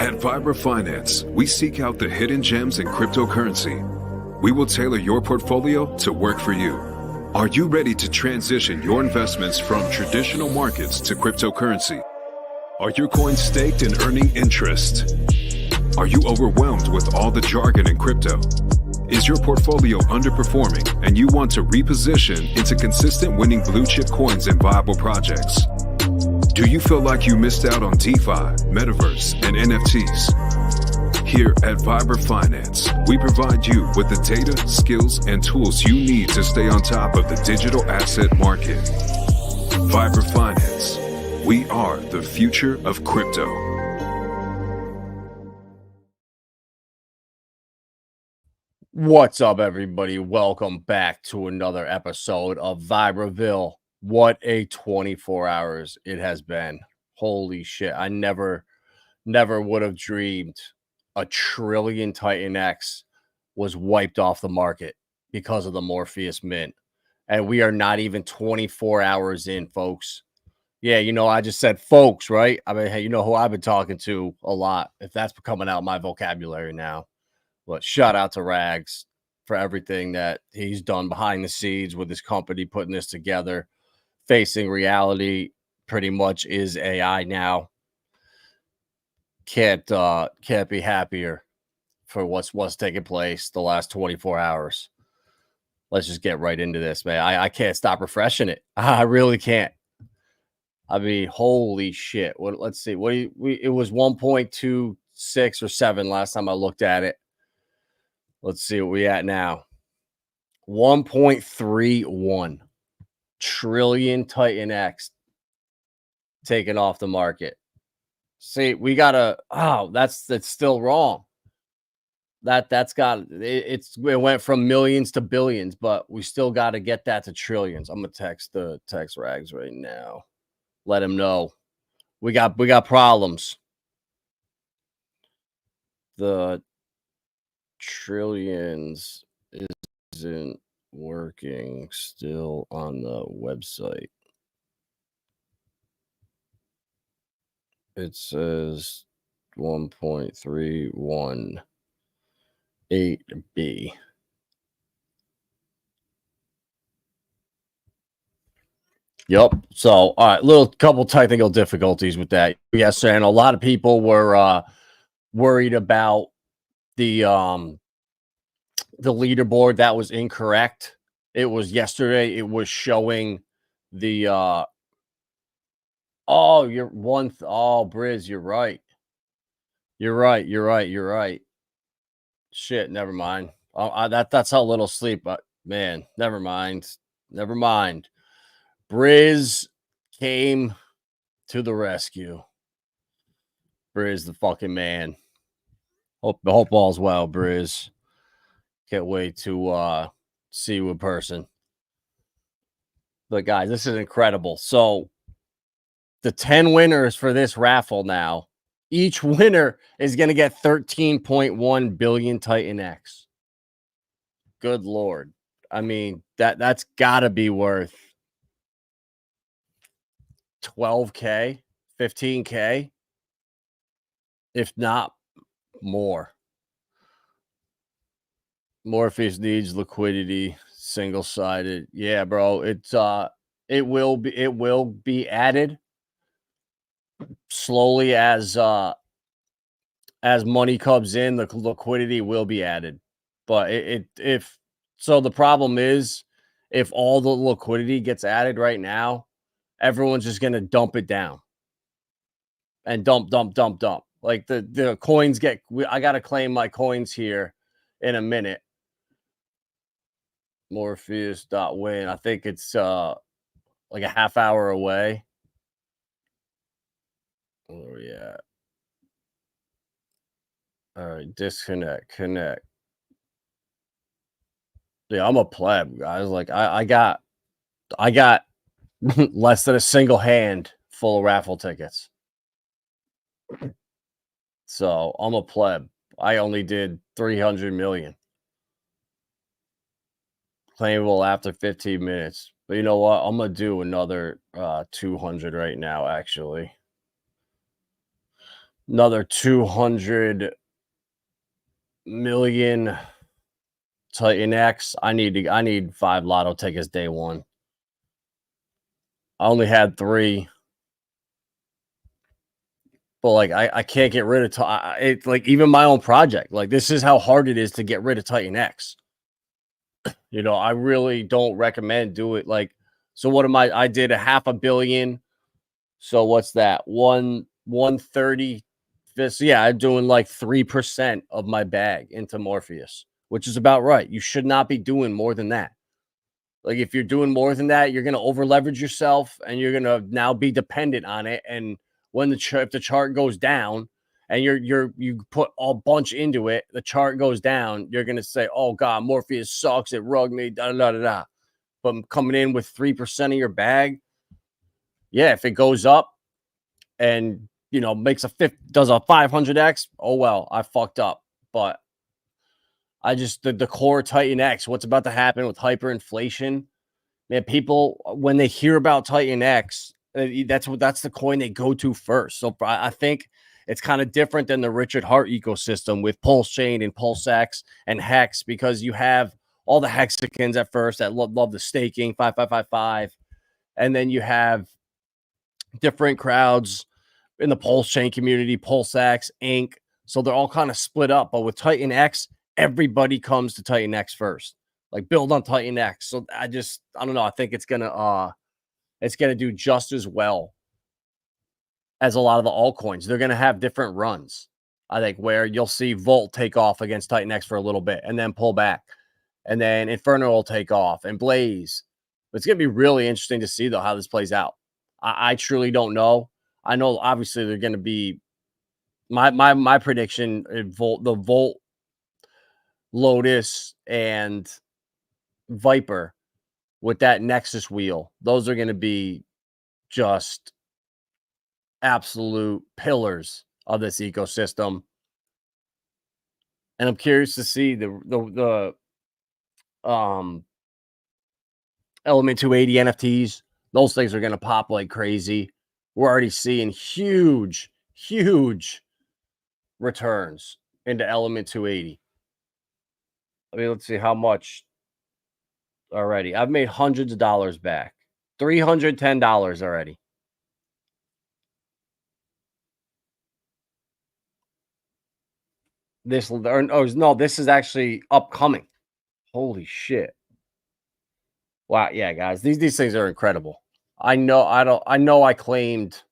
At Vibra Finance, we seek out the hidden gems in cryptocurrency. We will tailor your portfolio to work for you. Are you ready to transition your investments from traditional markets to cryptocurrency? Are your coins staked and earning interest? Are you overwhelmed with all the jargon in crypto? Is your portfolio underperforming and you want to reposition into consistent winning blue chip coins and viable projects? Do you feel like you missed out on DeFi, Metaverse, and NFTs? Here at Vibra Finance, we provide you with the data, skills, and tools you need to stay on top of the digital asset market. Vibra Finance. We are the future of crypto. What's up, everybody? Welcome back to another episode of Vibraville. What a 24 hours it has been. Holy shit. I never would have dreamed a trillion Titan X was wiped off the market because of the Morpheus mint. And we are not even 24 hours in, folks. Yeah, you know, I just said folks, right? I mean, hey, you know who I've been talking to a lot, if that's coming out my vocabulary now. But shout out to Rags for everything that he's done behind the scenes with his company, putting this together. Facing reality pretty much is AI now. Can't be happier for what's taking place the last 24 hours. Let's just get right into this, man. I can't stop refreshing it. I really can't. I mean, holy shit. Let's see. It was 1.26 or 7 last time I looked at it. Let's see what we at now. 1.31 trillion Titan X taken off the market. See, we gotta. Oh, that's still wrong. It went from millions to billions, but we still got to get that to trillions. I'm gonna text Rags right now. Let him know we got problems. The trillions isn't working still on the website. It says 1.318B. Yep. So, all right, couple technical difficulties with that. Yes, and a lot of people were worried about the leaderboard. That was incorrect. It was yesterday. It was showing the Briz, you're right. You're right. Shit, never mind. That's how little sleep, but man, never mind. Briz came to the rescue. Briz, the fucking man. Hope all's well, Briz. Can't wait to see you in person. But guys, this is incredible. So the 10 winners for this raffle now, each winner is going to get 13.1 billion Titan X. Good Lord. I mean, that's got to be worth 12K, 15K, if not more. Morpheus needs liquidity, single-sided. Yeah, bro, it will be added slowly as money comes in. The liquidity will be added, but the problem is, if all the liquidity gets added right now, everyone's just gonna dump it down and dump. Like the coins I gotta claim my coins here in a minute. Morpheus.win. I think it's like a half hour away. Oh yeah. All right, connect. Yeah, I'm a pleb, guys. Like I got less than a single hand full of raffle tickets. So I'm a pleb. I only did 300 million. Claimable after 15 minutes. But you know what? I'm going to do another 200 right now, actually. Another 200 million Titan X. I need 5 lotto tickets day one. I only had 3. But like I can't get rid of it. Like even my own project, like this is how hard it is to get rid of Titan X. I really don't recommend do it. Like, so what am I did a half a billion. So what's that? 130. This, yeah, I'm doing like 3% of my bag into Morpheus, which is about right. You should not be doing more than that. Like if you're doing more than that, you're gonna over leverage yourself and you're gonna now be dependent on it. And when if the chart goes down and you put a bunch into it, the chart goes down, you're gonna say, "Oh God, Morpheus sucks, it rugged me, da da da da." But coming in with 3% of your bag, yeah, if it goes up and makes does a 500x, oh well, I fucked up. But I just the core Titan X, what's about to happen with hyperinflation? Man, people when they hear about Titan X, that's the coin they go to first. So I think it's kind of different than the Richard Hart ecosystem with Pulse Chain and Pulse X and Hex, because you have all the Hexicans at first that love the staking 5555, and then you have different crowds in the Pulse Chain community, Pulse X, Inc. So they're all kind of split up. But with Titan X, everybody comes to Titan X first. Like build on Titan X. So I don't know. I think it's gonna do just as well as a lot of the altcoins. They're gonna have different runs. I think where you'll see Volt take off against Titan X for a little bit and then pull back. And then Inferno will take off and Blaze. But it's gonna be really interesting to see though how this plays out. I truly don't know. I know obviously they're gonna be my prediction, the Volt, Lotus, and Viper with that Nexus wheel, those are going to be just absolute pillars of this ecosystem. And I'm curious to see the Element 280 NFTs. Those things are going to pop like crazy. We're already seeing huge returns into Element 280. I mean, let's see how much already. I've made hundreds of dollars back. $310 already. This is actually upcoming. Holy shit. Wow, yeah, guys. These things are incredible. I know I claimed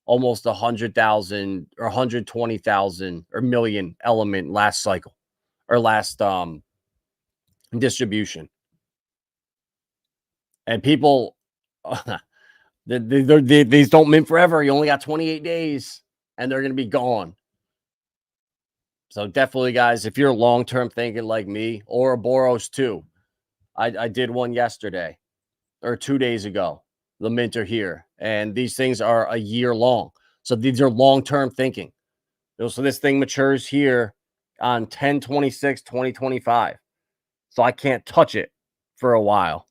almost 100,000 or 120,000 or million element last cycle or last distribution. And people these don't mint forever. You only got 28 days and they're going to be gone. So definitely, guys, if you're long-term thinking like me or Boros too, I did one yesterday or 2 days ago. The mint are here, and these things are a year long. So these are long-term thinking. So this thing matures here on 10/26/2025. So I can't touch it for a while.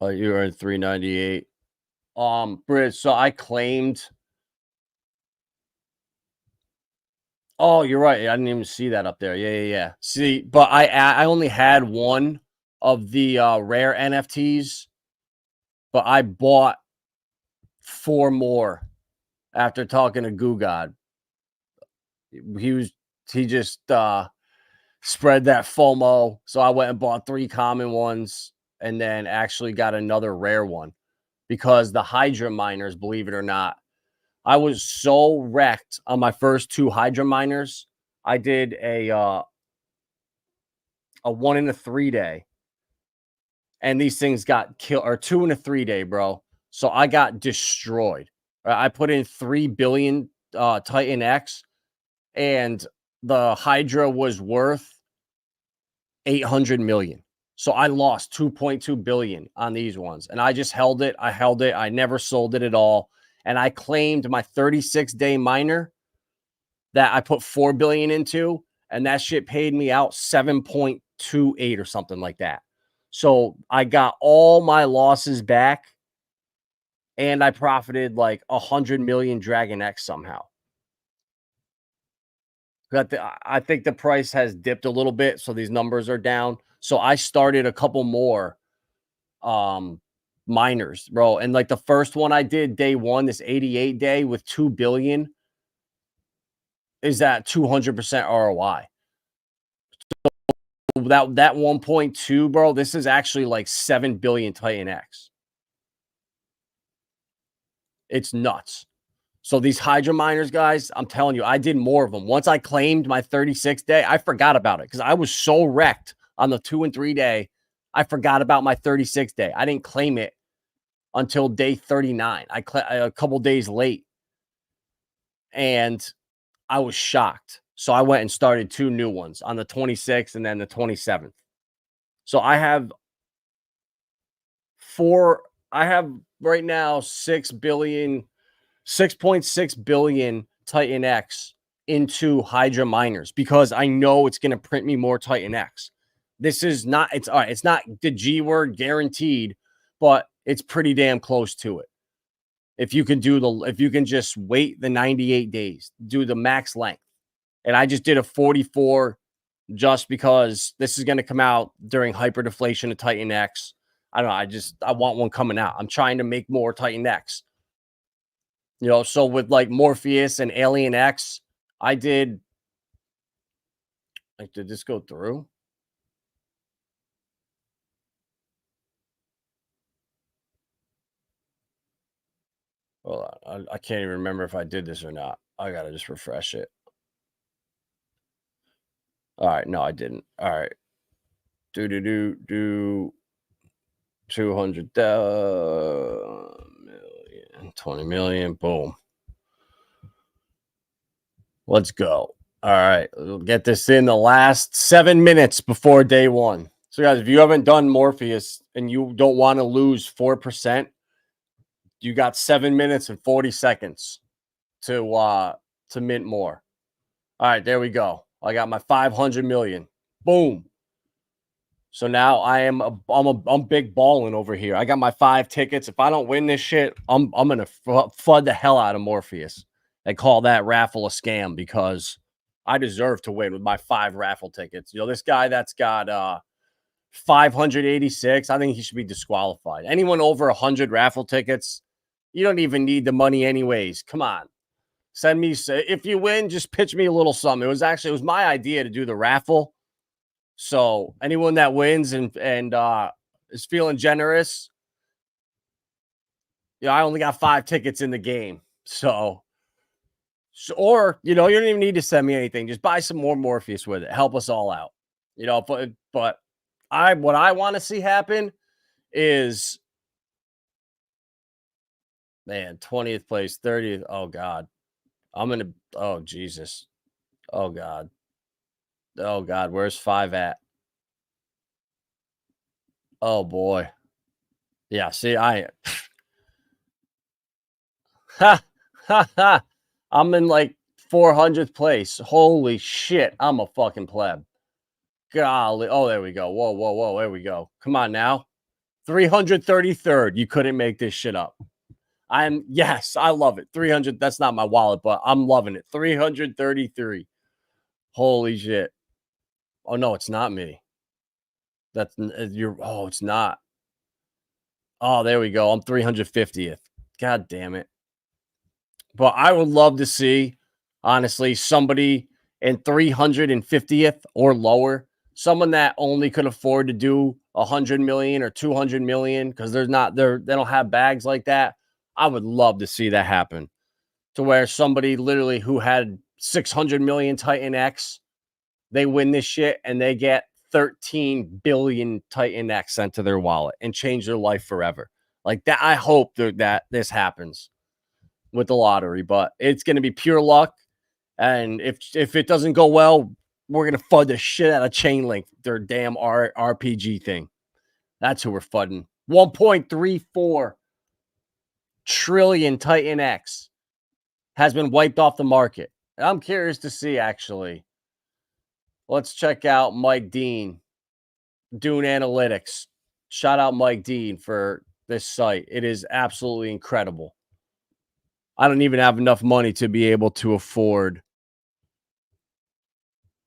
You earned 398. Bridge. So I claimed. Oh, you're right. I didn't even see that up there. Yeah. See, but I only had one of the rare NFTs, but I bought 4 more after talking to Goo God. He just spread that FOMO. So I went and bought 3 common ones and then actually got another rare one because the Hydra miners, believe it or not, I was so wrecked on my first 2 Hydra miners. I did a 1 in a 3 day, and these things got killed, or 2 in a 3 day, bro. So I got destroyed. I put in 3 billion Titan X, and the Hydra was worth 800 million. So I lost 2.2 billion on these ones, and I just held it. I never sold it at all, and I claimed my 36-day miner that I put 4 billion into, and that shit paid me out 7.28 or something like that. So I got all my losses back and I profited like 100 million Dragon X somehow. I think the price has dipped a little bit, so these numbers are down. So I started a couple more miners, bro. And like the first one I did day one, this 88 day with 2 billion is at 200% ROI. That 1.2, bro, this is actually like 7 billion Titan X. It's nuts. So these Hydra miners, guys, I'm telling you, I did more of them. Once I claimed my 36th day, I forgot about it because I was so wrecked on the 2 and 3 day. I forgot about my 36th day. I didn't claim it until day 39. A couple days late. And I was shocked. So I went and started 2 new ones on the 26th and then the 27th. So I have right now 6.6 billion Titan X into Hydra miners because I know it's going to print me more Titan X. This is not, it's all right. It's not the G word guaranteed, but it's pretty damn close to it. If you can just wait the 98 days, do the max length. And I just did a 44 just because this is going to come out during hyperdeflation of Titan X. I don't know. I want one coming out. I'm trying to make more Titan X. You know, so with like Morpheus and Alien X, I did. Like, did this go through? Hold on. I can't even remember if I did this or not. I got to just refresh it. All right. No, I didn't. All right. Do 200 million, 20 million. Boom. Let's go. All right. We'll get this in the last 7 minutes before day one. So, guys, if you haven't done Morpheus and you don't want to lose 4%, you got 7 minutes and 40 seconds to mint more. All right, there we go. I got my 500 million. Boom. So now I'm big balling over here. I got my 5 tickets. If I don't win this shit, I'm gonna flood the hell out of Morpheus and call that raffle a scam because I deserve to win with my 5 raffle tickets. You know, this guy that's got 586, I think he should be disqualified. Anyone over 100 raffle tickets, you don't even need the money anyways. Come on. Send me, if you win, just pitch me a little something. It was my idea to do the raffle. So anyone that wins and is feeling generous, you know, I only got 5 tickets in the game. So or, you know, you don't even need to send me anything. Just buy some more Morpheus with it. Help us all out. You know, but what I want to see happen is, man, 20th place, 30th. Oh God. Oh Jesus. Oh God. Oh God. Where's 5 at? Oh boy. Yeah, see, ha ha. I'm in like 400th place. Holy shit. I'm a fucking pleb. Golly. Oh, there we go. Whoa, whoa, whoa. There we go. Come on now. 333rd. You couldn't make this shit up. Yes, I love it. 300. That's not my wallet, but I'm loving it. 333. Holy shit. Oh, no, it's not me. It's not. Oh, there we go. I'm 350th. God damn it. But I would love to see, honestly, somebody in 350th or lower, someone that only could afford to do 100 million or 200 million because they don't have bags like that. I would love to see that happen to where somebody literally who had 600 million Titan X, they win this shit and they get 13 billion Titan X sent to their wallet and change their life forever. Like that. I hope that this happens with the lottery, but it's going to be pure luck. And if it doesn't go well, we're going to fud the shit out of Chainlink, their damn RPG thing. That's who we're fudding. 1.34 trillion Titan X has been wiped off the market. I'm curious to see, actually. Let's check out Mike Dean, Dune Analytics. Shout out Mike Dean for this site. It is absolutely incredible. I don't even have enough money to be able to afford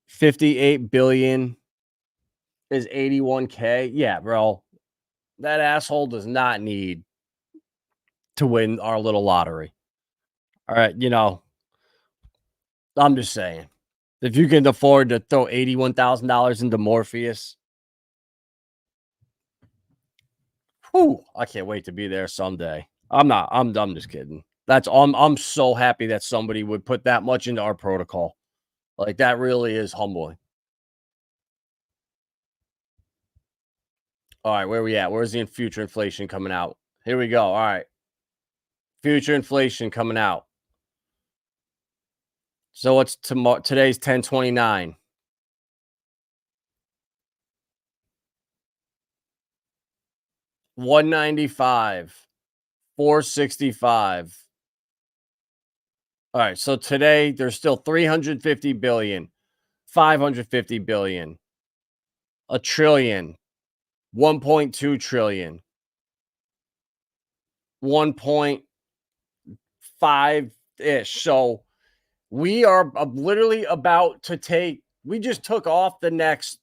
58 billion is 81K. Yeah, bro. That asshole does not need to win our little lottery. All right, I'm just saying. If you can afford to throw $81,000 into Morpheus, whew, I can't wait to be there someday. I'm just kidding. I'm so happy that somebody would put that much into our protocol. Like that really is humbling. All right, where we at? Where's the future inflation coming out? Here we go. All right. Future inflation coming out. So it's tomorrow. Today's 10/29. 195, 465. All right, so today there's still 350 billion, 550 billion, a trillion, 1.2 trillion, 1.5 ish. So we are literally about to we just took off the next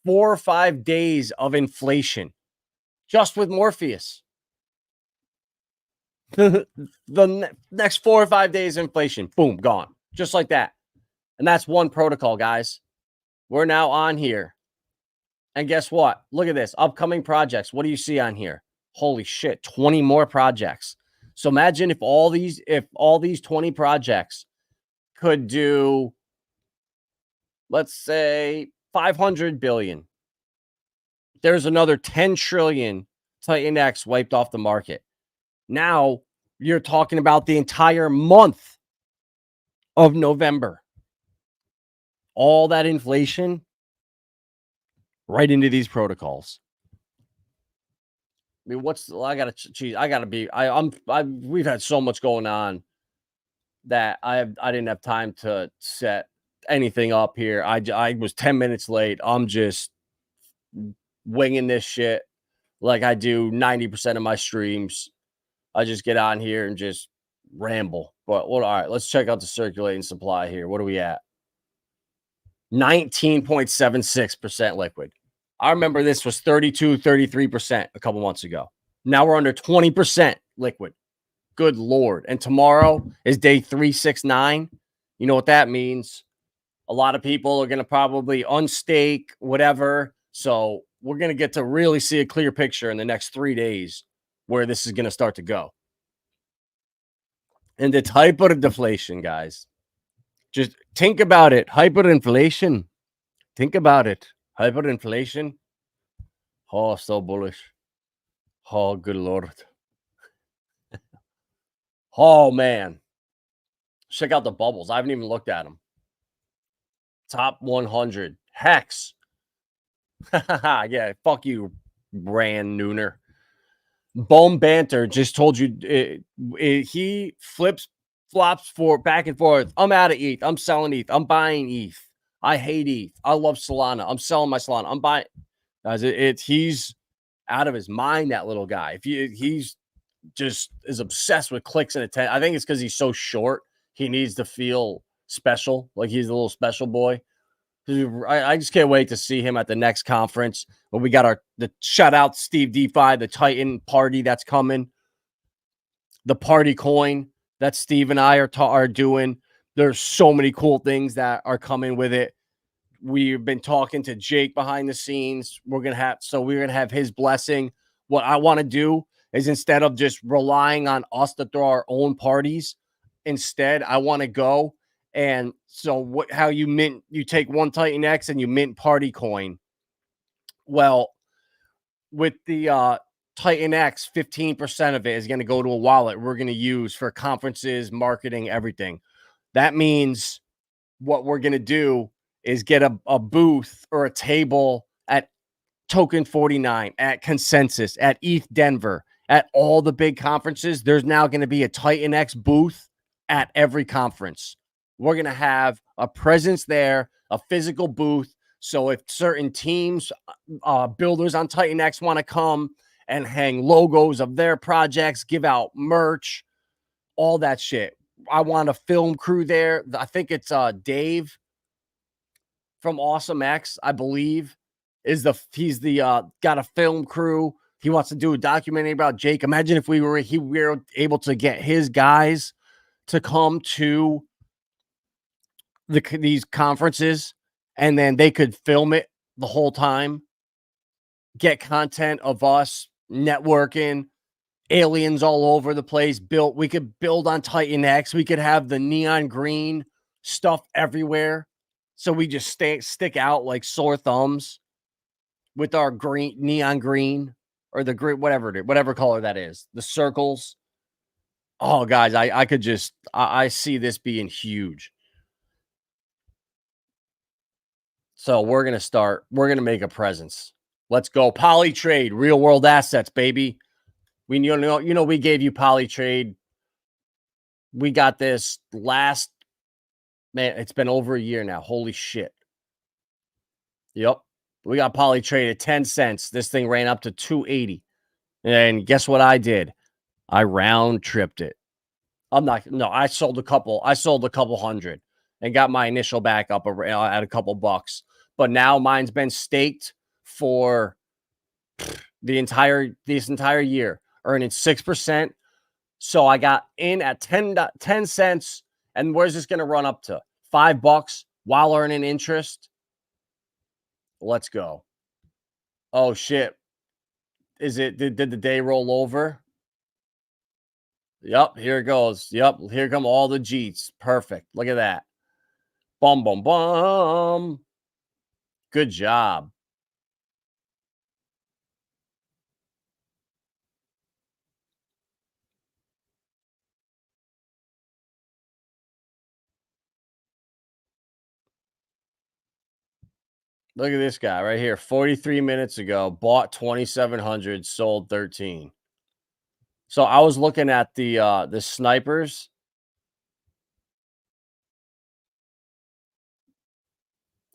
4 or 5 days of inflation just with Morpheus. Next 4 or 5 days of inflation, boom, gone. Just like that. And that's one protocol, guys. We're now on here. And guess what? Look at this. Upcoming projects. What do you see on here? Holy shit, 20 more projects. So imagine if all these 20 projects could do, let's say, 500 billion. There's another 10 trillion Titan X wiped off the market. Now you're talking about the entire month of November. All that inflation right into these protocols. I mean, we've had so much going on that I didn't have time to set anything up here. I was 10 minutes late. I'm just winging this shit like I do 90% of my streams. I just get on here and just ramble. But all right, let's check out the circulating supply here. What are we at? 19.76% liquid. I remember this was 32, 33% a couple months ago. Now we're under 20% liquid. Good Lord. And tomorrow is day 369. You know what that means? A lot of people are going to probably unstake, whatever. So we're going to get to really see a clear picture in the next 3 days where this is going to start to go. And the type of deflation, guys, just think about it. Hyperinflation. Think about it. Hyperinflation. Oh, so bullish. Oh, good Lord. Oh, man. Check out the bubbles. I haven't even looked at them. Top 100. Hex. Yeah, fuck you, Brand Nooner. Bone Banter just told you he flops for back and forth. I'm out of ETH. I'm selling ETH. I'm buying ETH. I hate ETH. I love Solana. I'm selling my Solana. I'm buying. Guys, he's out of his mind, that little guy. He's just is obsessed with clicks and attention. I think it's because he's so short. He needs to feel special, like he's a little special boy. I just can't wait to see him at the next conference. But we got the shout out Steve DeFi, the Titan party that's coming, the party coin that Steve and I are doing. There's so many cool things that are coming with it. We've been talking to Jake behind the scenes. We're gonna have his blessing. What I want to do is, instead of just relying on us to throw our own parties, instead I want to go. And so how you take one Titan X and you mint party coin. Well, with the Titan X, 15% of it is going to go to a wallet we're going to use for conferences, marketing, everything. That means what we're going to do is get a booth or a table at Token 49, at Consensus, at ETH Denver, at all the big conferences. There's now going to be a Titan X booth at every conference. We're going to have a presence there, a physical booth. So if certain teams, builders on Titan X want to come and hang logos of their projects, give out merch, all that shit. I want a film crew there. I think it's Dave from Awesome X, I believe, he's the got a film crew. He wants to do a documentary about Jake. Imagine if we were able to get his guys to come to these conferences, and then they could film it the whole time, get content of us networking, aliens all over the place. We could build on Titan X. We could have the neon green stuff everywhere. So we just stick out like sore thumbs with our neon green or the green, whatever color that is, the circles. Oh, guys, I could just, I see this being huge. So we're going to make a presence. Let's go. Poly trade, real world assets, baby. We we gave you poly trade. We got this last, man, it's been over a year now. Holy shit. Yep. We got poly trade at 10 cents. This thing ran up to 280. And guess what I did? I round tripped it. I sold a couple hundred and got my initial back up at a couple bucks. But now mine's been staked for this entire year, earning 6%. So I got in at 10 cents. And where's this going to run up to? $5 while earning interest. Let's go. Oh shit. Did the day roll over? Yep, here it goes. Yep, here come all the Jeets. Perfect. Look at that. Bum, bum, bum. Good job. Look at this guy right here. 43 minutes ago, bought 2,700, sold 13. So I was looking at the snipers.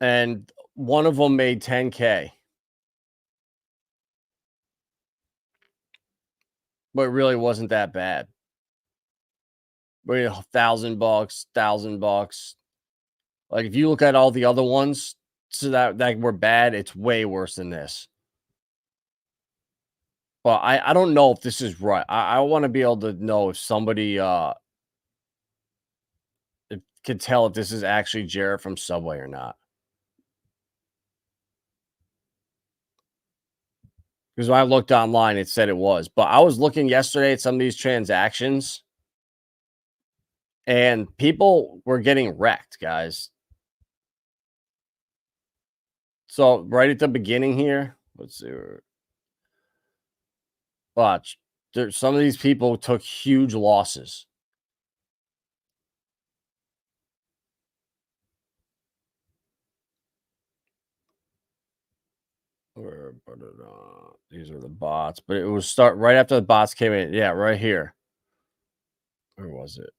And one of them made 10K. But it really wasn't that bad. But $1,000, $1,000. Like if you look at all the other ones, so that were bad, it's way worse than this. But I don't know if this is right. I want to be able to know if somebody could tell if this is actually Jared from Subway or not. Because when I looked online, it said it was. But I was looking yesterday at some of these transactions, and people were getting wrecked, guys. So right at the beginning here, let's see. Watch. Some of these people took huge losses. These are the bots, but it was start right after the bots came in. Yeah, right here. Where was it?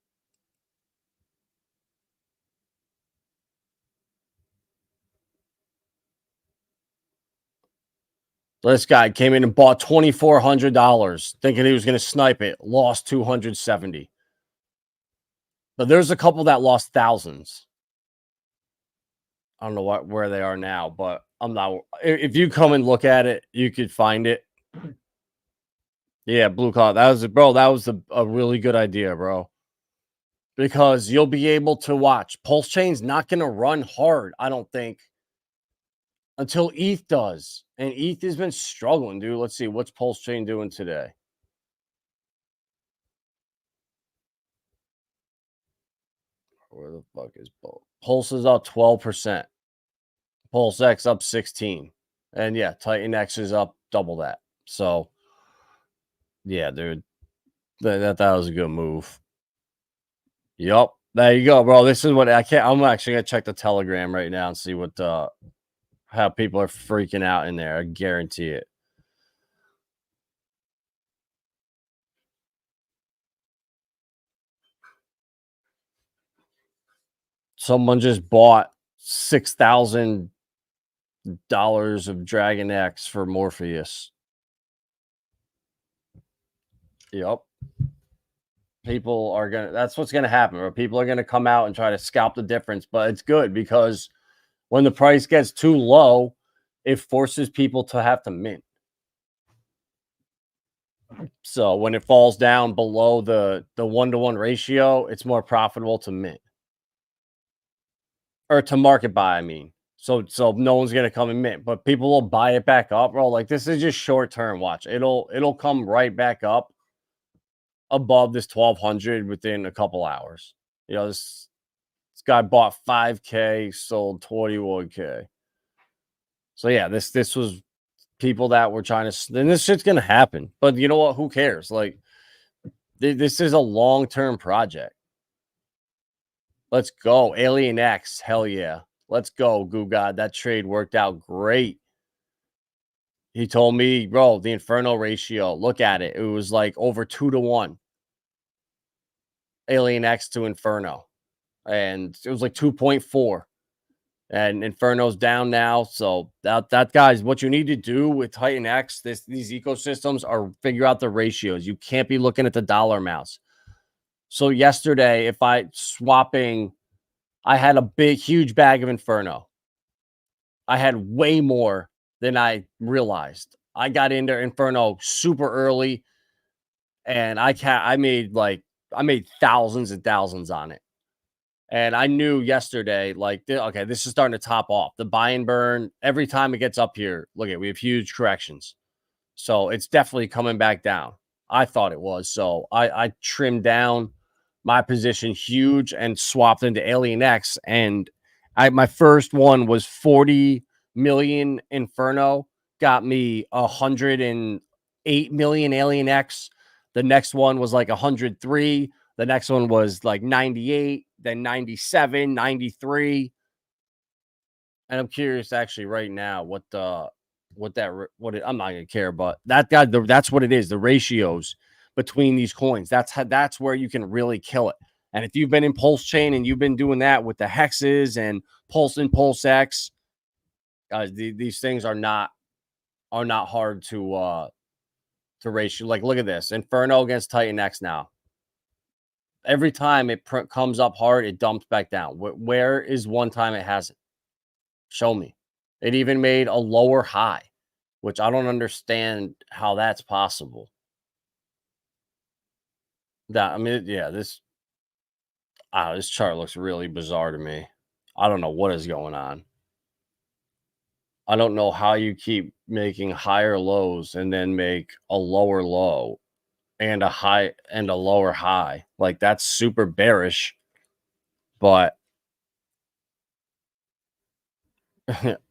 This guy came in and bought $2,400, thinking he was going to snipe it. Lost 270. But there's a couple that lost thousands. I don't know where they are now, but I'm not. If you come and look at it, you could find it. Yeah, blue collar. That was a really good idea, bro. Because you'll be able to watch. Pulse Chain's not going to run hard, I don't think, until ETH does. And ETH has been struggling, dude. Let's see. What's Pulse Chain doing today? Where the fuck is Pulse? Pulse is up 12%. Pulse X up 16. And yeah, Titan X is up double that. So yeah, dude. That was a good move. Yep. There you go, bro. This is what I'm actually gonna check the Telegram right now and see what how people are freaking out in there. I guarantee it. Someone just bought $6,000 of Dragon X for Morpheus. Yep. People are gonna that's what's gonna happen, or people are gonna come out and try to scalp the difference. But it's good because when the price gets too low, it forces people to have to mint. So when it falls down below the 1-to-1 ratio, it's more profitable to mint or to market buy, I mean. So no one's gonna come and mint, but people will buy it back up, bro. Like this is just short term. Watch. It'll come right back up above this 1200 within a couple hours. This guy bought 5K, sold 21K. So yeah, this was people that were trying to, and this shit's gonna happen. But you know what? Who cares? Like this is a long-term project. Let's go. Alien X. Hell yeah. Let's go, Goo God. That trade worked out great. He told me, bro, the Inferno ratio, look at it. It was like over 2-to-1. Alien X to Inferno. And it was like 2.4. And Inferno's down now. So that guys, what you need to do with Titan X, these ecosystems are figure out the ratios. You can't be looking at the dollar amounts. So yesterday, if I swapping, I had a huge bag of Inferno. I had way more than I realized. I got into Inferno super early, and I made thousands and thousands on it. And I knew yesterday, like, okay, this is starting to top off. The buy and burn, every time it gets up here, look at, we have huge corrections. So it's definitely coming back down. I thought it was. So I trimmed down my position huge and swapped into Alien X. And my first one was 40 million Inferno, got me 108 million Alien X. The next one was like 103. The next one was like 98, then 97, 93. And I'm curious actually right now I'm not gonna care, but that's what it is. The ratios between these coins. That's where you can really kill it. And if you've been in Pulse Chain and you've been doing that with the hexes and Pulse and Pulse X, guys, these things are not hard to ratio. Like look at this. Inferno against Titan X now. Every time it comes up hard, it dumps back down. Where is one time it hasn't? Show me. It even made a lower high, which I don't understand how that's possible. This chart looks really bizarre to me. I don't know what is going on. I don't know how you keep making higher lows and then make a lower low and a high and a lower high. Like that's super bearish, but yeah,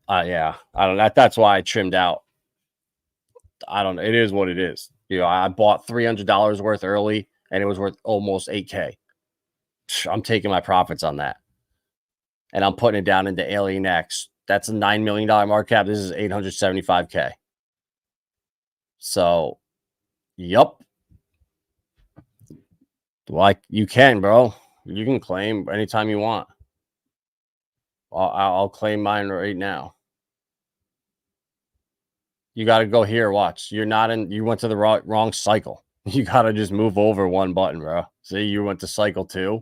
I don't know. That's why I trimmed out. I don't know. It is what it is. I bought $300 worth early and it was worth almost 8K. I'm taking my profits on that. And I'm putting it down into Alien X. That's a $9 million market cap. This is 875K. So, yup. Like you can, bro. You can claim anytime you want. I'll claim mine right now. You got to go here. Watch. You went to the wrong cycle. You got to just move over one button, bro. See, you went to cycle 2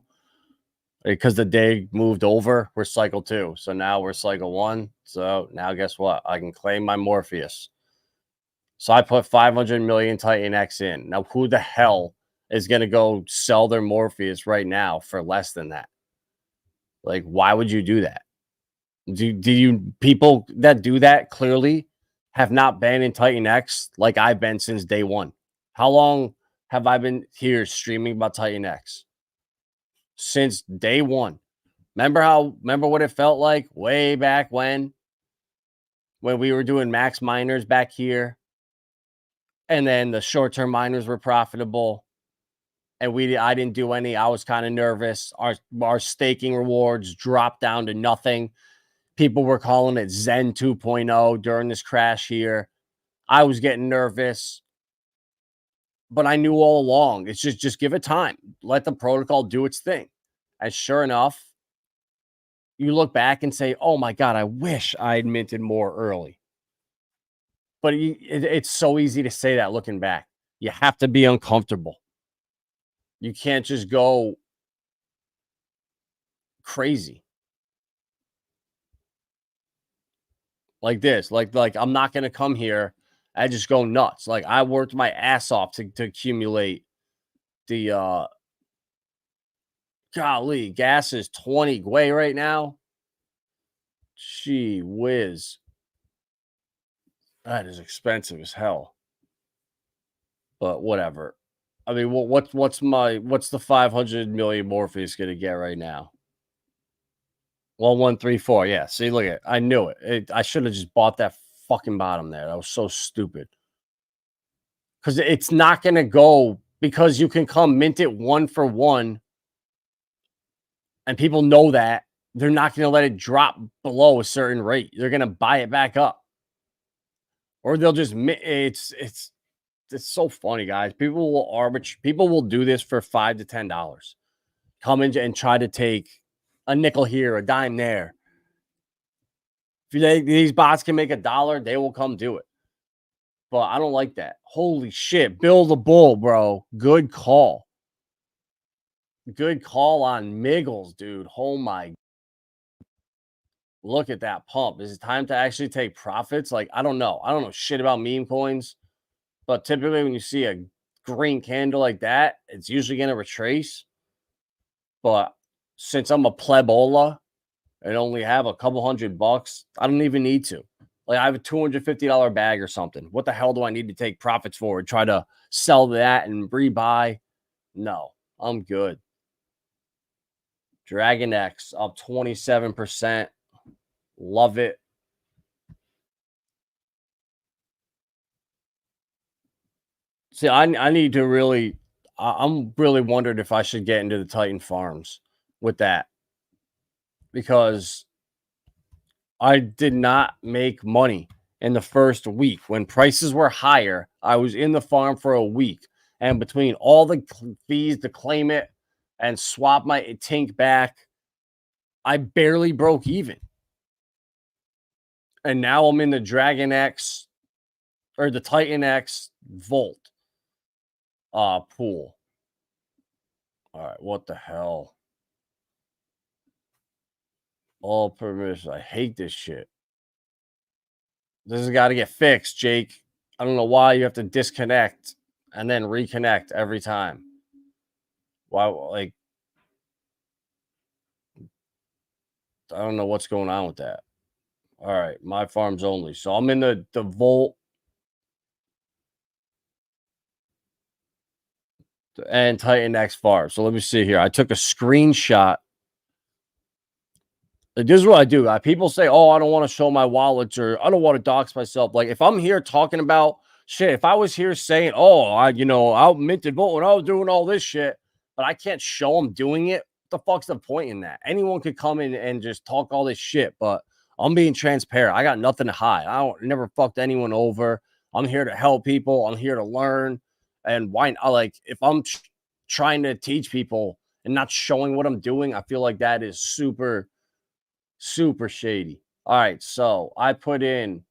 because the day moved over. We're cycle 2. So now we're cycle 1. So now guess what? I can claim my Morpheus. So I put 500 million Titan X in. Now, who the hell is going to go sell their Morpheus right now for less than that? Like, why would you do that? Do you people that do that clearly have not been in Titan X like I've been since day one? How long have I been here streaming about Titan X? Since day one. Remember what it felt like way back when we were doing max miners back here, and then the short-term miners were profitable, and I didn't do any. I was kind of nervous. Our staking rewards dropped down to nothing. People were calling it Zen 2.0 during this crash here. I was getting nervous, but I knew all along. It's just give it time. Let the protocol do its thing. And sure enough, you look back and say, oh my God, I wish I had minted more early. But it's so easy to say that looking back. You have to be uncomfortable. You can't just go crazy like this. Like I'm not gonna come here and just go nuts. Like I worked my ass off to accumulate the golly, gas is 20 gwei right now. Gee whiz. That is expensive as hell. But whatever. I mean, what's the 500 million Morpheus gonna get right now? 1134. Yeah. See, look at it. I knew it. I should have just bought that fucking bottom there. That was so stupid. Because it's not gonna go because you can come mint it 1 for 1, and people know that they're not gonna let it drop below a certain rate. They're gonna buy it back up. Or they'll just it's so funny, guys. People will do this for $5 to $10. Come in and try to take a nickel here, a dime there. If these bots can make $1, they will come do it. But I don't like that. Holy shit. Bill the Bull, bro. Good call. Good call on Miggles, dude. Oh my. Look at that pump. Is it time to actually take profits? Like, I don't know. I don't know shit about meme coins. But typically when you see a green candle like that, it's usually going to retrace. But since I'm a plebola and only have a couple $100, I don't even need to. Like I have a $250 bag or something. What the hell do I need to take profits for? Try to sell that and rebuy? No, I'm good. Dragon X up 27%. Love it. See, I need to really, I'm really wondering if I should get into the Titan farms with that because I did not make money in the first week. When prices were higher, I was in the farm for a week. And between all the fees to claim it and swap my Tink back, I barely broke even. And now I'm in the Dragon X or the Titan X Volt pool. All right, what the hell? All permission. I hate this shit. This has got to get fixed, Jake. I don't know why you have to disconnect and then reconnect every time. Why, like, I don't know what's going on with that. All right, my farms only. So I'm in the Volt and Titan X farm. So let me see here. I took a screenshot. Like, this is what I do. People say, "Oh, I don't want to show my wallets or I don't want to dox myself." Like if I'm here talking about shit, if I was here saying, "Oh, I minted Volt and I was doing all this shit," but I can't show them doing it. What the fuck's the point in that? Anyone could come in and just talk all this shit, but I'm being transparent. I got nothing to hide. Never fucked anyone over. I'm here to help people. I'm here to learn. And why not? Like if I'm trying to teach people and not showing what I'm doing, I feel like that is super shady. All right, so I put in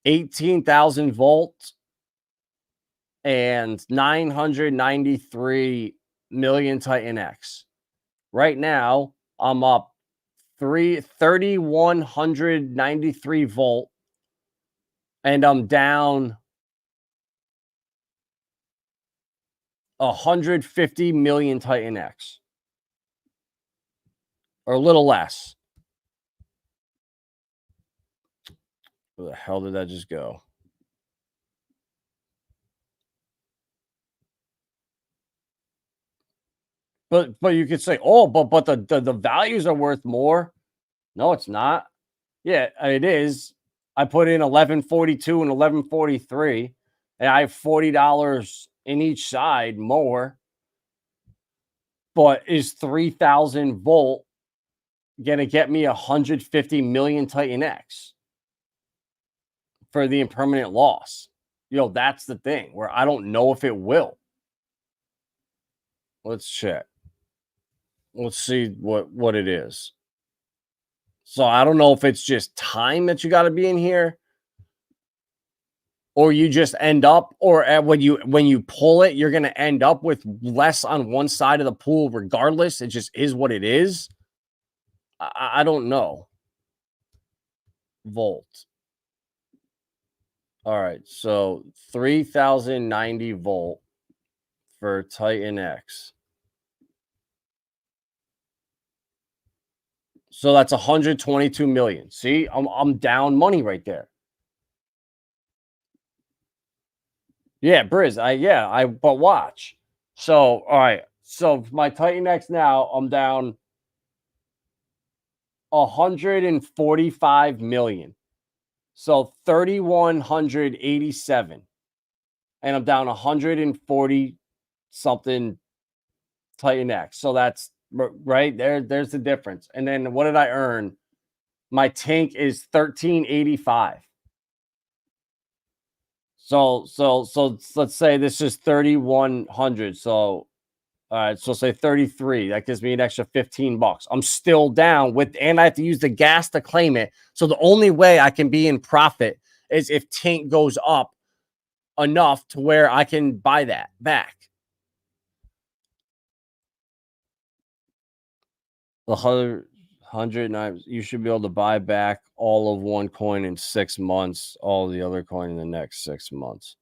18,000 volts and 993 million Titan X. Right now, I'm up 3,193 volt, and I'm down 150 million Titan X, or a little less. Where the hell did that just go? But you could say, oh, but the values are worth more. No, it's not. Yeah, it is. I put in 1142 and 1143, and I have $40 in each side more. But is 3,000 volt gonna get me 150 million Titan X for the impermanent loss? That's the thing where I don't know if it will. Let's check. Let's see what it is. So I don't know if it's just time that you got to be in here. or you just end up, or when you pull it, you're going to end up with less on one side of the pool regardless. It just is what it is. I don't know. Volt. All right, so 3090 volt for Titan X. So that's 122 million. See, I'm down money right there. Yeah, Briz. But watch. So, all right. So my Titan X now, I'm down 145 million. So 3,187. And I'm down 140 something Titan X. So that's right there. There's the difference. And then what did I earn? My tank is 1385. So let's say this is 3,100. So all right, so say 33. That gives me an extra $15. I'm still down and I have to use the gas to claim it. So the only way I can be in profit is if tank goes up enough to where I can buy that back. The 109, you should be able to buy back all of one coin in 6 months, all the other coin in the next 6 months.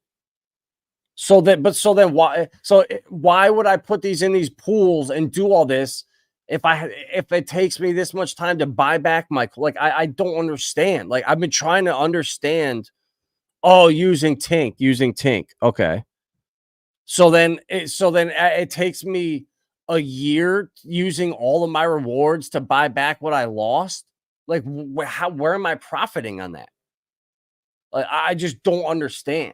So then why would I put these in these pools and do all this if it takes me this much time to buy back my, like, I don't understand. Like, I've been trying to understand. Oh, using Tink. Okay. So then it takes me a year using all of my rewards to buy back what I lost. Like, where am I profiting on that? Like, I just don't understand.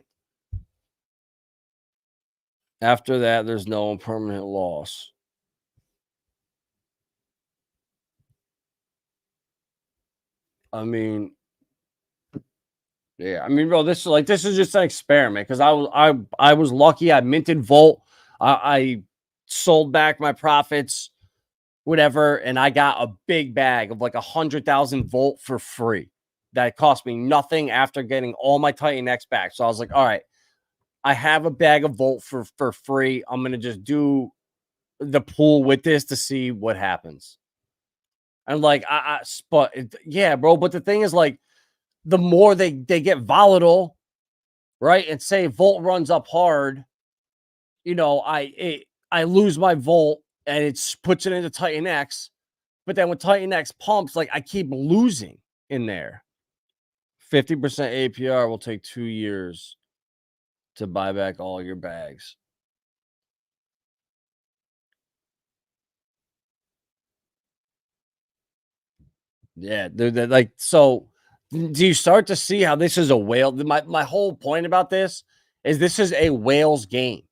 After that, there's no permanent loss. I mean, yeah. I mean, bro, this is just an experiment because I was lucky. I minted Volt. I sold back my profits, whatever, and I got a big bag of like 100,000 Volt for free. That cost me nothing after getting all my Titan X back. So I was like, all right, I have a bag of Volt for free. I'm gonna just do the pool with this to see what happens. And like, yeah, bro. But the thing is, like, the more they get volatile, right? And say Volt runs up hard, I lose my Volt and it puts it into Titan X. But then when Titan X pumps, like, I keep losing in there. 50% APR will take 2 years to buy back all your bags. Yeah, they're like, so do you start to see how this is a whale? My whole point about this is a whale's game.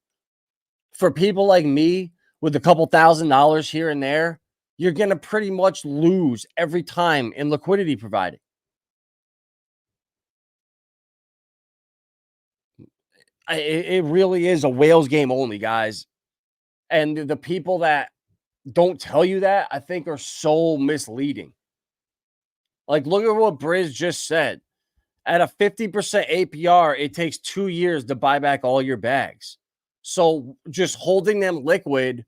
For people like me with a couple $1,000 here and there, you're going to pretty much lose every time in liquidity providing. It really is a whale's game only, guys. And the people that don't tell you that, I think, are so misleading. Like, look at what Briz just said. At a 50% APR, it takes 2 years to buy back all your bags. So just holding them liquid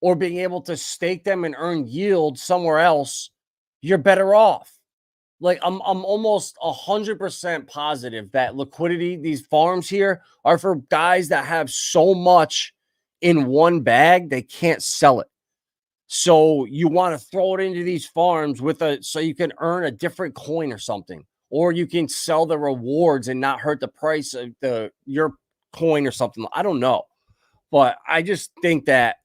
or being able to stake them and earn yield somewhere else, you're better off. Like, I'm almost 100% positive that liquidity, these farms here, are for guys that have so much in one bag they can't sell it. So you want to throw it into these farms so you can earn a different coin or something, or you can sell the rewards and not hurt the price of your coin or something. I don't know, but I just think that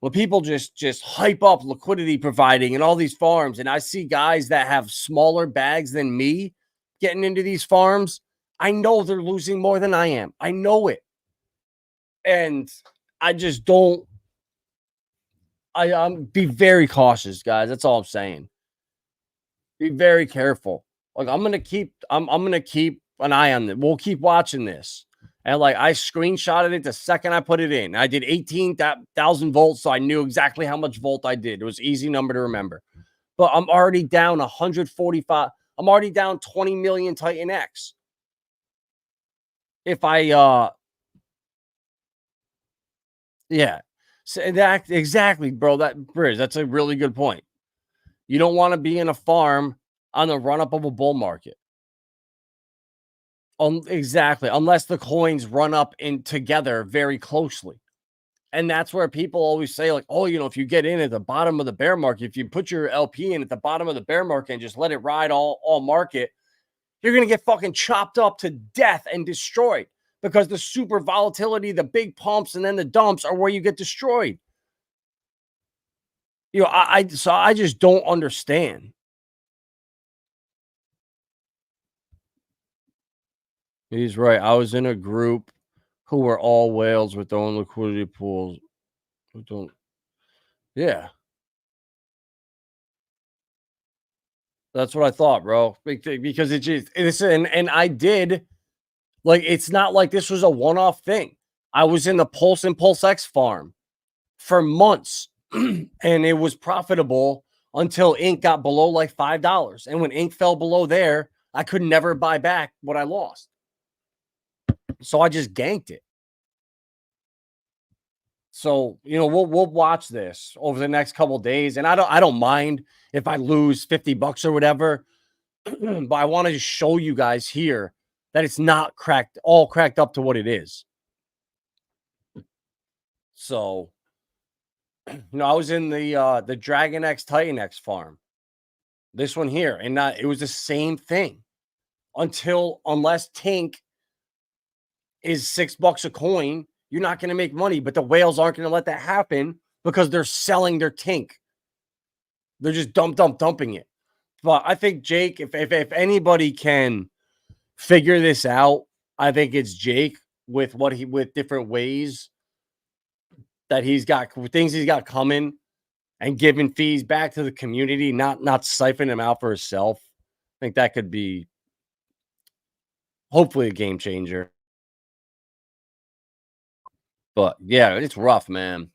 when people just hype up liquidity providing and all these farms, and I see guys that have smaller bags than me getting into these farms, I know they're losing more than I am. I know it. And I just don't. I'm be very cautious, guys. That's all I'm saying. Be very careful. Like, I'm gonna keep an eye on it. We'll keep watching this. And like, I screenshotted it the second I put it in. I did 18,000 volts, so I knew exactly how much volt I did. It was easy number to remember. But I'm already down 145. I'm already down 20 million Titan X. if I yeah. So that exactly, bro. That Bridge, that's a really good point. You don't want to be in a farm on the run up of a bull market. Exactly, unless the coins run up in together very closely. And that's where people always say, like, oh, if you get in at the bottom of the bear market, if you put your LP in at the bottom of the bear market and just let it ride all market, you're gonna get fucking chopped up to death and destroyed because the super volatility, the big pumps, and then the dumps are where you get destroyed. So I just don't understand. He's right. I was in a group who were all whales with their own liquidity pools. Who don't, yeah, that's what I thought, bro. Because and I did like it's not like this was a one-off thing. I was in the Pulse and Pulse X farm for months, and it was profitable until Ink got below like $5. And when Ink fell below there, I could never buy back what I lost. So I just ganked it. So, we'll watch this over the next couple days. And I don't mind if I lose 50 bucks or whatever, but I want to just show you guys here that it's not all cracked up to what it is. So, I was in the Dragon X Titan X farm. This one here, and it was the same thing unless Tink is $6 a coin, you're not going to make money. But the whales aren't going to let that happen because they're selling their Tink. They're just dumping it. But I think Jake, if anybody can figure this out, I think it's Jake with with different ways that he's got things he's got coming and giving fees back to the community, not siphoning them out for himself. I think that could be hopefully a game changer. But yeah, it's rough, man.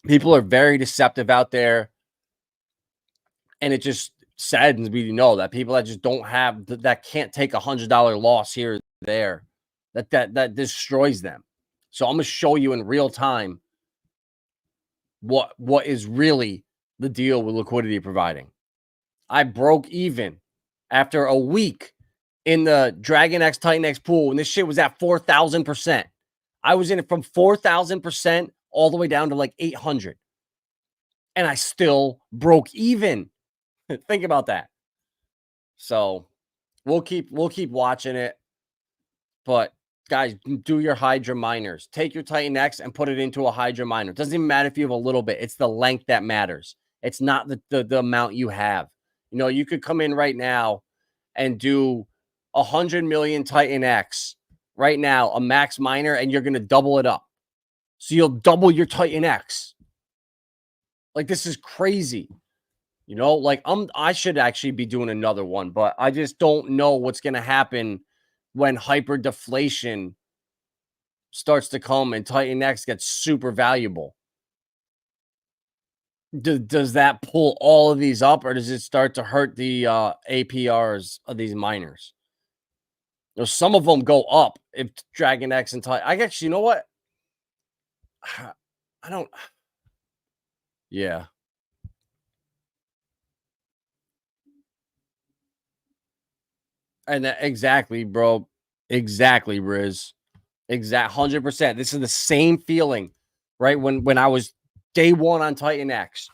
People are very deceptive out there. And it just saddens me to know that people that just don't have that can't take $100 loss here or there, that destroys them. So I'm gonna show you in real time what is really the deal with liquidity providing. I broke even after a week in the Dragon X Titan X pool, and this shit was at 4,000%. I was in it from 4,000% all the way down to like 800, and I still broke even. Think about that. So we'll keep watching it. But guys, do your Hydra miners. Take your Titan X and put it into a Hydra miner. It doesn't even matter if you have a little bit. It's the length that matters. It's not the amount you have. You could come in right now and do 100 million Titan X right now, a max miner, and you're going to double it up. So you'll double your Titan X. Like, this is crazy. Like I should actually be doing another one, but I just don't know what's going to happen when hyper deflation starts to come and Titan X gets super valuable. Does that pull all of these up, or does it start to hurt the APRs of these miners? Some of them go up if Dragon X and Titan. I guess you know what? I don't. Yeah. And exactly, bro. Exactly, Riz. 100%. This is the same feeling, right? When I was day one on Titan X,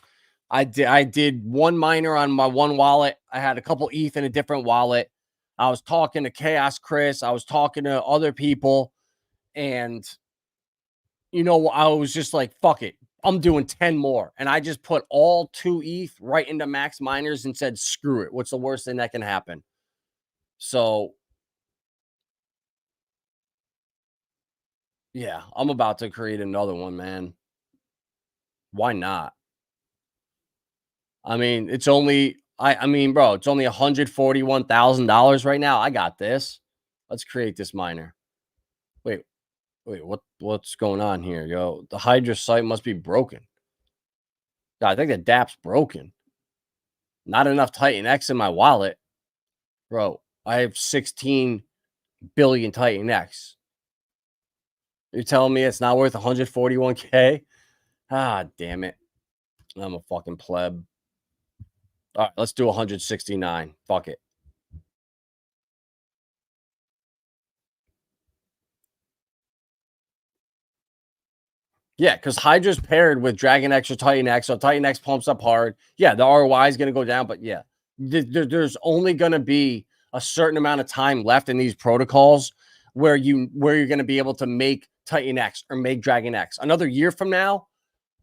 I did one miner on my one wallet. I had a couple ETH in a different wallet. I was talking to Chaos Chris. I was talking to other people, and I was just like, fuck it. I'm doing 10 more. And I just put all 2 ETH right into max miners and said, screw it. What's the worst thing that can happen? So yeah, I'm about to create another one, man. Why not? I mean, it's only bro, it's only $141,000 right now. I got this. Let's create this miner. Wait, what's going on here, yo? The Hydra site must be broken. God, I think the DApp's broken. Not enough Titan X in my wallet. Bro, I have 16 billion Titan X. You're telling me it's not worth 141K? Ah, damn it. I'm a fucking pleb. All right, let's do 169. Fuck it. Yeah, because Hydra's paired with Dragon X or Titan X, so Titan X pumps up hard. Yeah, the ROI is going to go down, but yeah, there's only going to be a certain amount of time left in these protocols where you're going to be able to make Titan X or make Dragon X. Another year from now,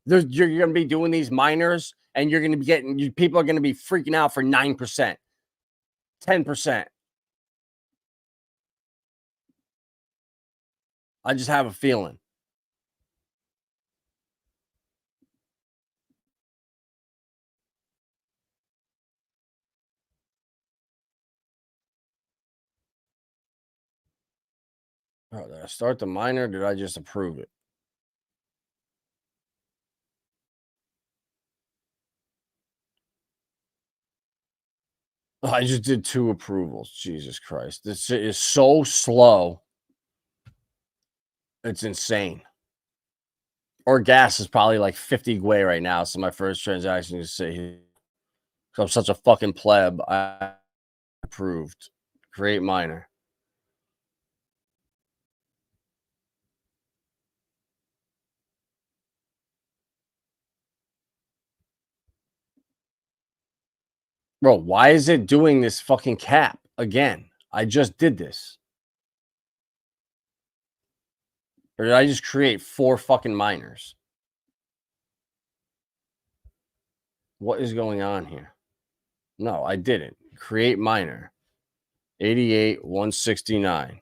you're going to be doing these miners, and you're going to be getting people are going to be freaking out for 9%, 10%. I just have a feeling. Oh, did I start the miner? Or did I just approve it? I just did 2 approvals. Jesus Christ. This shit is so slow. It's insane. Or gas is probably like 50 Gwei right now. So my first transaction is say, I'm such a fucking pleb. I approved. Create miner. Bro, why is it doing this fucking cap again? I just did this. Or did I just create 4 fucking miners? What is going on here? No, I didn't. Create miner. 88, 169.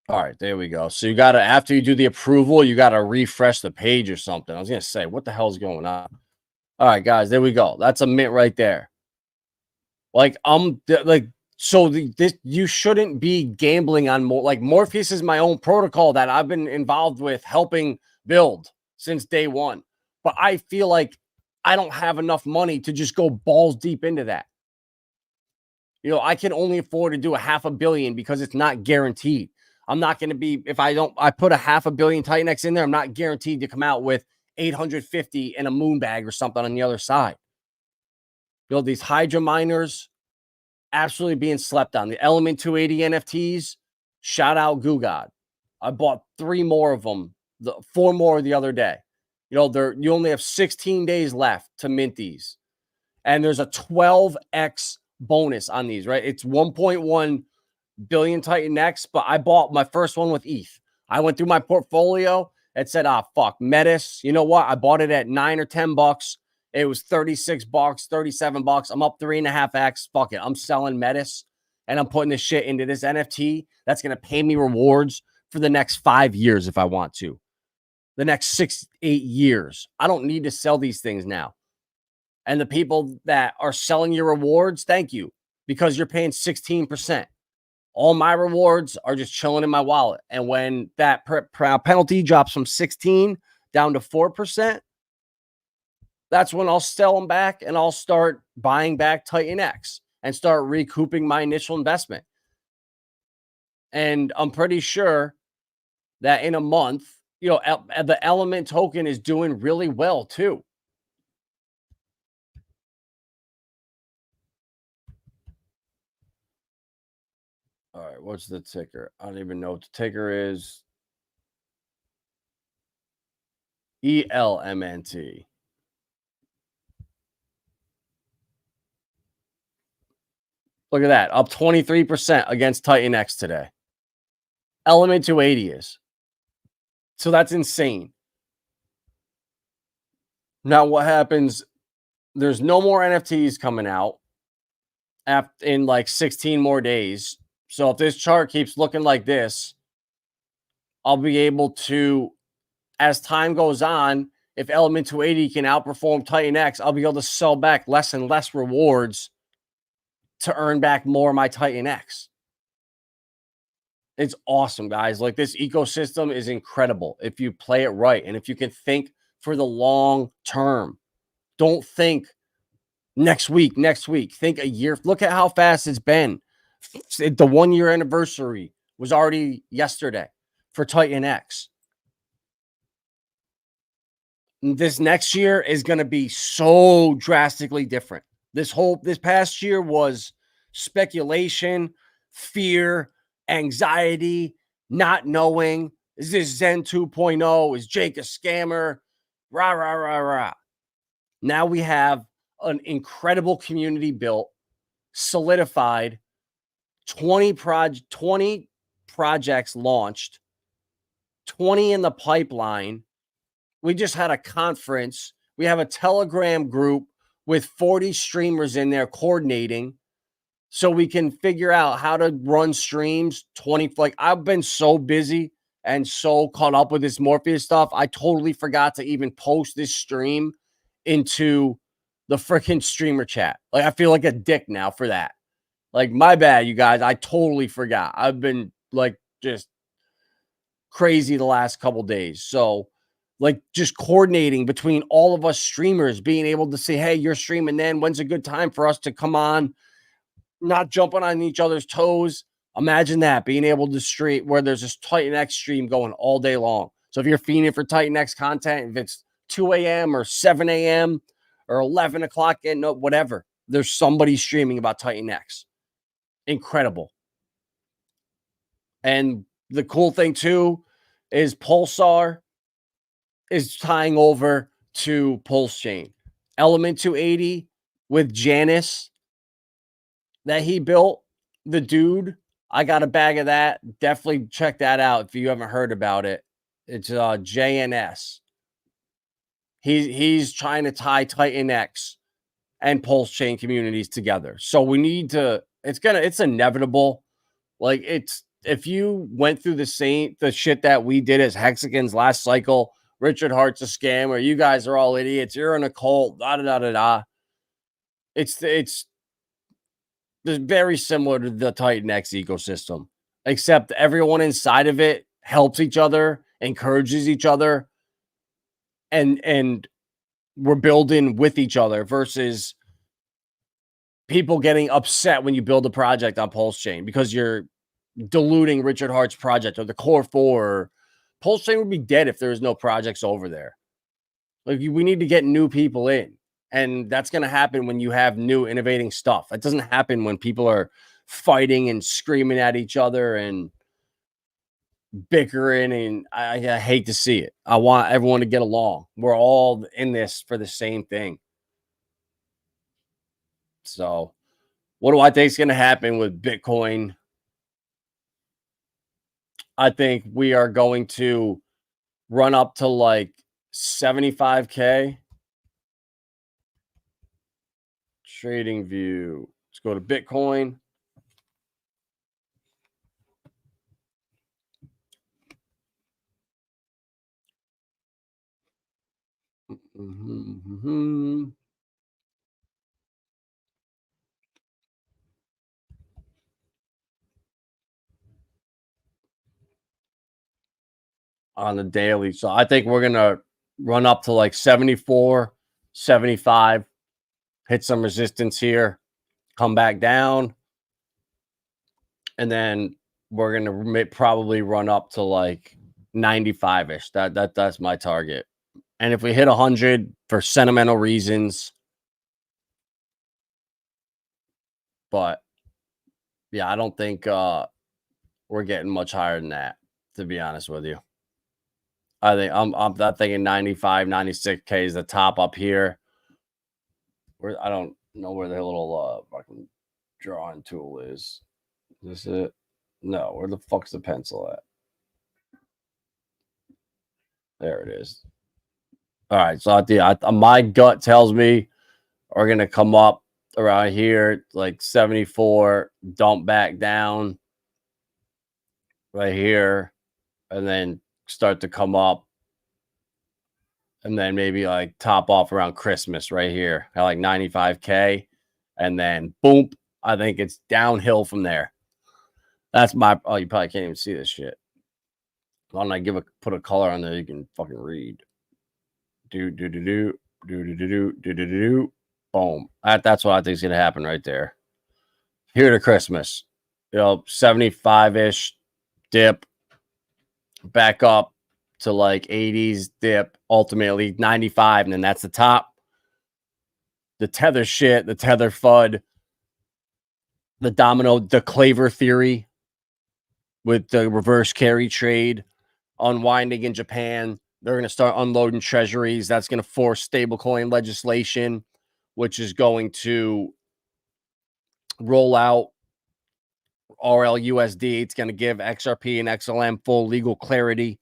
All right, there we go. So you got to, after you do the approval, you got to refresh the page or something. I was going to say, what the hell's going on? All right, guys, there we go. That's a mint right there. Like, so this, you shouldn't be gambling on more. Like, Morpheus is my own protocol that I've been involved with helping build since day one. But I feel like I don't have enough money to just go balls deep into that. You know, I can only afford to do a $500 million because it's not guaranteed. I'm not going to be, if I put a $500 million Titan X in there, I'm not guaranteed to come out with 850 and a moon bag or something on the other side. You know, these Hydra miners absolutely being slept on. The Element 280 NFTs, shout out Goo God. I bought 3 more of them, 4 more the other day. You know, you only have 16 days left to mint these. And there's a 12x bonus on these, right? It's 1.1 billion Titan X, but I bought my first one with ETH. I went through my portfolio and said, fuck, Metis. You know what? I bought it at $9 or $10. It was $36, $37. I'm up 3.5x. Fuck it. I'm selling Metis and I'm putting this shit into this NFT that's going to pay me rewards for the next 5 years if I want to. The next 6, 8 years. I don't need to sell these things now. And the people that are selling your rewards, thank you, because you're paying 16%. All my rewards are just chilling in my wallet. And when that penalty drops from 16 down to 4%, that's when I'll sell them back and I'll start buying back Titan X and start recouping my initial investment. And I'm pretty sure that in a month, you know, the Element token is doing really well too. All right, what's the ticker? I don't even know what the ticker is. ELMNT. Look at that, up 23% against Titan X today. Element 280 is. So that's insane. Now, what happens? There's no more NFTs coming out in like 16 more days. So if this chart keeps looking like this, I'll be able to, as time goes on, if Element 280 can outperform Titan X, I'll be able to sell back less and less rewards to earn back more of my Titan X. It's awesome, guys. Like, this ecosystem is incredible if you play it right and if you can think for the long term. Don't think next week, next week. Think a year. Look at how fast it's been. The 1 year anniversary was already yesterday for Titan X. This next year is going to be so drastically different. This past year was speculation, fear, anxiety, not knowing, is this Zen 2.0? Is Jake a scammer? Rah, rah, rah, rah. Now we have an incredible community built, solidified, 20 projects launched, 20 in the pipeline. We just had a conference. We have a Telegram group with 40 streamers in there coordinating so we can figure out how to run streams 20. Like, I've been so busy and so caught up with this Morpheus stuff. I totally forgot to even post this stream into the freaking streamer chat. Like, I feel like a dick now for that. Like, my bad, you guys. I totally forgot. I've been like just crazy the last couple days. So, like, just coordinating between all of us streamers, being able to say, hey, you're streaming then. When's a good time for us to come on? Not jumping on each other's toes. Imagine that, being able to stream where there's this Titan X stream going all day long. So if you're fiending for Titan X content, if it's 2 a.m. or 7 a.m. or 11 o'clock at night, whatever, there's somebody streaming about Titan X. Incredible. And the cool thing too is Pulsar is tying over to Pulse Chain. Element 280 with Janice that he built, the dude. I got a bag of that. Definitely check that out if you haven't heard about it. It's JNS. He's trying to tie Titan X and Pulse Chain communities together. So we need to, it's inevitable. Like, it's, if you went through the shit that we did as Hexagons last cycle, Richard Hart's a scammer, you guys are all idiots, you're in a cult, da da da da da. It's very similar to the Titan X ecosystem, except everyone inside of it helps each other, encourages each other, and we're building with each other versus people getting upset when you build a project on Pulse Chain because you're diluting Richard Hart's project or the core four. Pulse Chain would be dead if there was no projects over there. Like, we need to get new people in. And that's going to happen when you have new innovating stuff. It doesn't happen when people are fighting and screaming at each other and bickering. And I hate to see it. I want everyone to get along. We're all in this for the same thing. So what do I think is going to happen with Bitcoin? I think we are going to run up to like 75K. Trading view. Let's go to Bitcoin. On the daily. So I think we're going to run up to like 74, 75, hit some resistance here, come back down. And then we're going to probably run up to like 95-ish. That's my target. And if we hit 100 for sentimental reasons, but yeah, I don't think we're getting much higher than that, to be honest with you. I think I'm thinking 95, 96K is the top up here. Where I don't know where the little fucking drawing tool is. Is this it? No, where the fuck's the pencil at? There it is. All right, so my gut tells me we're gonna come up around here, like 74, dump back down right here, and then start to come up, and then maybe like top off around Christmas right here at like 95K, and then boom, I think it's downhill from there. That's my. Oh, you probably can't even see this shit. Why don't I put a color on there you can fucking read? Do do do do do do do do do do do. Boom. That's what I think is gonna happen right there. Here to Christmas, 75 ish dip, back up to like 80s dip, ultimately 95, and then that's the top. The tether shit, the tether FUD, the Claver theory with the reverse carry trade unwinding in Japan. They're going to start unloading treasuries. That's going to force stablecoin legislation, which is going to roll out RLUSD. It's going to give XRP and XLM full legal clarity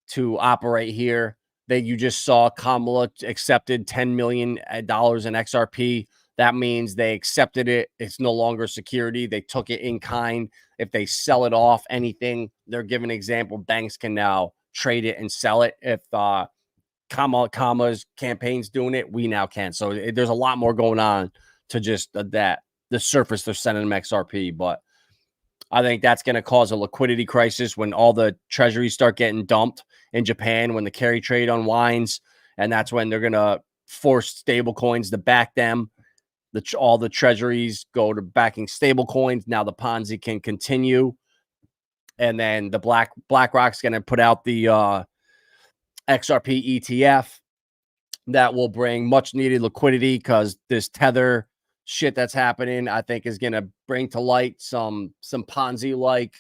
to operate here. That you just saw Kamala accepted $10 million in XRP. That means they accepted it. It's no longer security. They took it in kind. If they sell it off, anything, they're giving an example. Banks can now trade it and sell it. If Kamala's campaign's doing it, we now can. So there's a lot more going on to just that. The surface, they're sending them XRP, but I think that's going to cause a liquidity crisis when all the treasuries start getting dumped in Japan, when the carry trade unwinds, and that's when they're going to force stable coins to back them. All the treasuries go to backing stable coins. Now the Ponzi can continue, and then the BlackRock's going to put out the XRP ETF that will bring much needed liquidity because this tether shit that's happening, I think, is going to bring to light some Ponzi like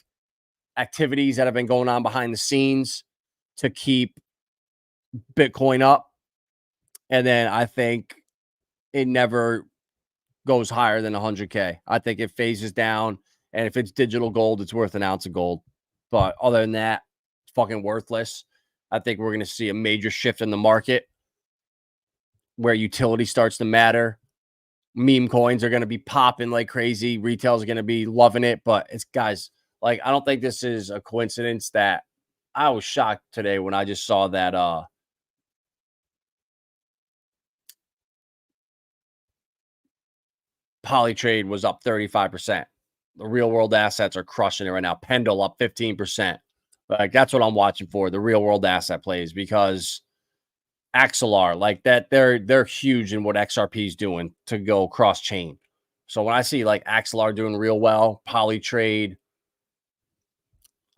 activities that have been going on behind the scenes to keep Bitcoin up. And then I think it never goes higher than 100K. I think it phases down. And if it's digital gold, it's worth an ounce of gold. But other than that, it's fucking worthless. I think we're going to see a major shift in the market where utility starts to matter. Meme coins are going to be popping like crazy. Retail is going to be loving it. But it's, guys, like, I don't think this is a coincidence that I was shocked today when I just saw that Polytrade was up 35%. The real world assets are crushing it right now. Pendle up 15%. Like, that's what I'm watching for, the real world asset plays, because Axelar, like that, they're huge in what XRP is doing to go cross chain. So when I see like Axelar doing real well, Polytrade,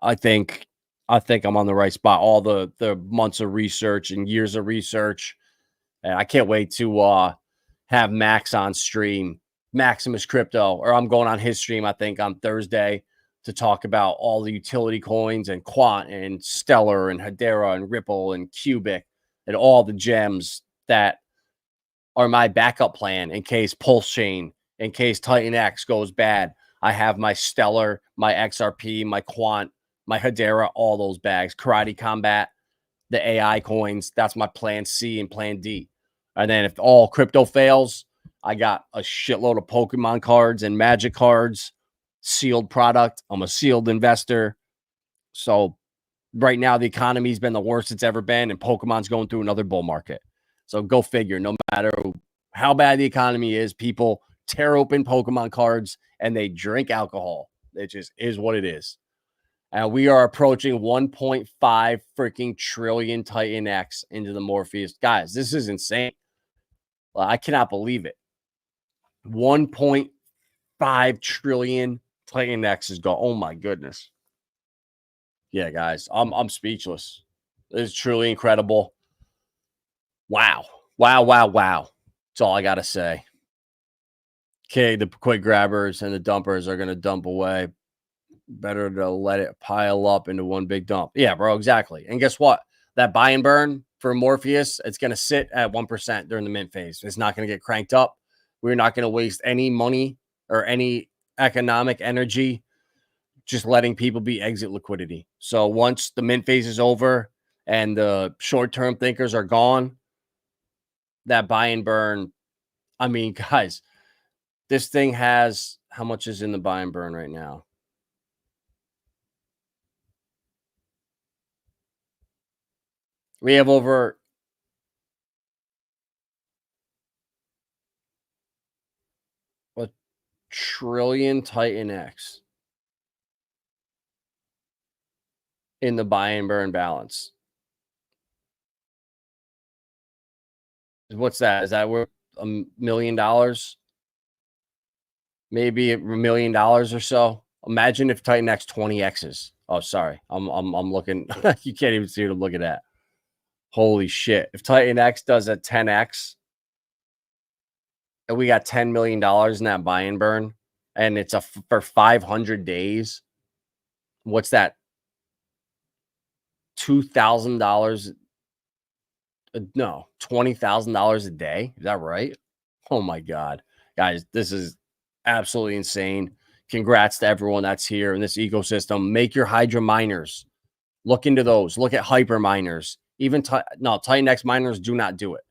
I think I'm on the right spot. All the months of research and years of research, and I can't wait to have Max on stream, Maximus Crypto, or I'm going on his stream, I think, on Thursday to talk about all the utility coins and Quant and Stellar and Hedera and Ripple and Cubic and all the gems that are my backup plan in case Pulse Chain, in case Titan X goes bad. I have my Stellar, my XRP, my Quant, my Hedera, all those bags. Karate Combat, the AI coins. That's my plan C and plan D. And then if all crypto fails, I got a shitload of Pokemon cards and Magic cards, sealed product. I'm a sealed investor. So right now, the economy's been the worst it's ever been, and Pokemon's going through another bull market. So go figure. No matter how bad the economy is, people tear open Pokemon cards and they drink alcohol. It just is what it is. And we are approaching 1.5 freaking trillion Titan X into the Morpheus. Guys, this is insane. I cannot believe it. 1.5 trillion Titan X is gone. Oh my goodness. Yeah, guys, I'm speechless. It's truly incredible. Wow. Wow, wow, wow. That's all I got to say. Okay, the quick grabbers and the dumpers are going to dump away. Better to let it pile up into one big dump. Yeah, bro, exactly. And guess what? That buy and burn for Morpheus, it's going to sit at 1% during the mint phase. It's not going to get cranked up. We're not going to waste any money or any economic energy just letting people be exit liquidity. So once the mint phase is over and the short-term thinkers are gone, that buy and burn, I mean, guys, this thing has, how much is in the buy and burn right now? We have over a trillion Titan X. in the buy and burn balance. What's that? Is that worth $1 million? Maybe $1 million or so. Imagine if Titan X 20x's. Oh, sorry. I'm looking. You can't even see what I'm looking at. Holy shit. If Titan X does a 10x and we got $10 million in that buy and burn, and it's for 500 days, what's that? $2,000? No, $20,000 a day. Is that right? Oh my God. Guys, this is absolutely insane. Congrats to everyone that's here in this ecosystem. Make your Hydra miners. Look into those. Look at hyper miners. Even Titan X miners do not do it.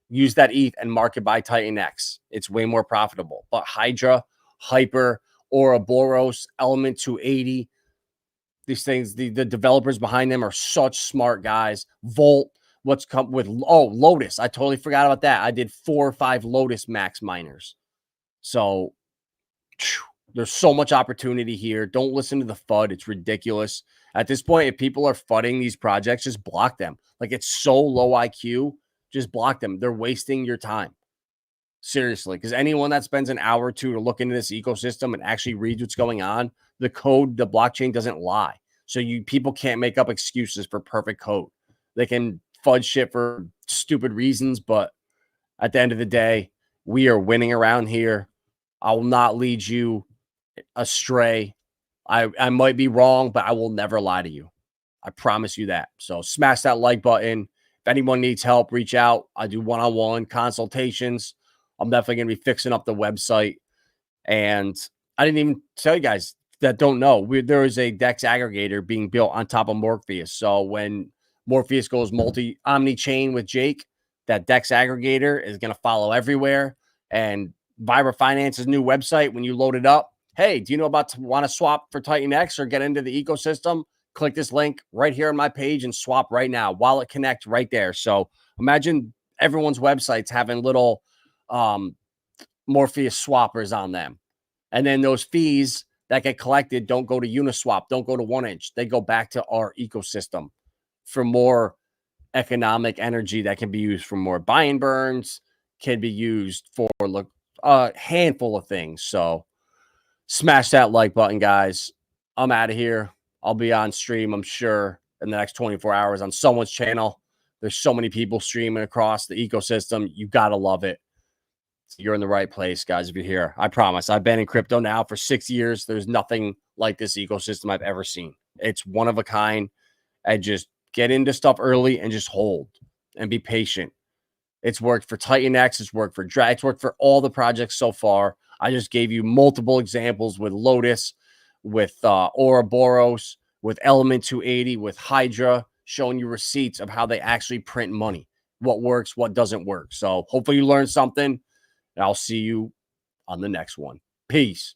Use that ETH and market by Titan X. It's way more profitable. But Hydra, Hyper, Ouroboros, Element 280, these things, the developers behind them are such smart guys. Volt, what's come with Lotus. I totally forgot about that. I did 4 or 5 Lotus Max miners. So there's so much opportunity here. Don't listen to the FUD. It's ridiculous. At this point, if people are fudding these projects, just block them. Like, it's so low IQ. Just block them. They're wasting your time. Seriously, because anyone that spends an hour or two to look into this ecosystem and actually reads what's going on, the code, the blockchain doesn't lie. So people can't make up excuses for perfect code. They can fudge shit for stupid reasons, but at the end of the day, we are winning around here. I will not lead you astray. I might be wrong, but I will never lie to you. I promise you that. So smash that like button. If anyone needs help, reach out. I do one-on-one consultations. I'm definitely going to be fixing up the website. And I didn't even tell you guys that don't know. There is a DEX aggregator being built on top of Morpheus. So when Morpheus goes omni-chain with Jake, that DEX aggregator is going to follow everywhere. And Vibra Finance's new website, when you load it up, hey, do you know want to swap for Titan X or get into the ecosystem? Click this link right here on my page and swap right now. Wallet Connect right there. So imagine everyone's websites having little Morpheus swappers on them. And then those fees that get collected don't go to Uniswap, don't go to 1inch. They go back to our ecosystem for more economic energy that can be used for more buy and burns, can be used for a handful of things. So smash that like button, guys. I'm out of here. I'll be on stream, I'm sure, in the next 24 hours on someone's channel. There's so many people streaming across the ecosystem. You got to love it. You're in the right place, guys, if you're here. I promise. I've been in crypto now for 6 years. There's nothing like this ecosystem I've ever seen. It's one of a kind. And just get into stuff early and just hold and be patient. It's worked for Titan X. It's worked for Drag. It's worked for all the projects so far. I just gave you multiple examples with Lotus, with Ouroboros, with Element 280, with Hydra, showing you receipts of how they actually print money, what works, what doesn't work. So hopefully you learned something, and I'll see you on the next one. Peace.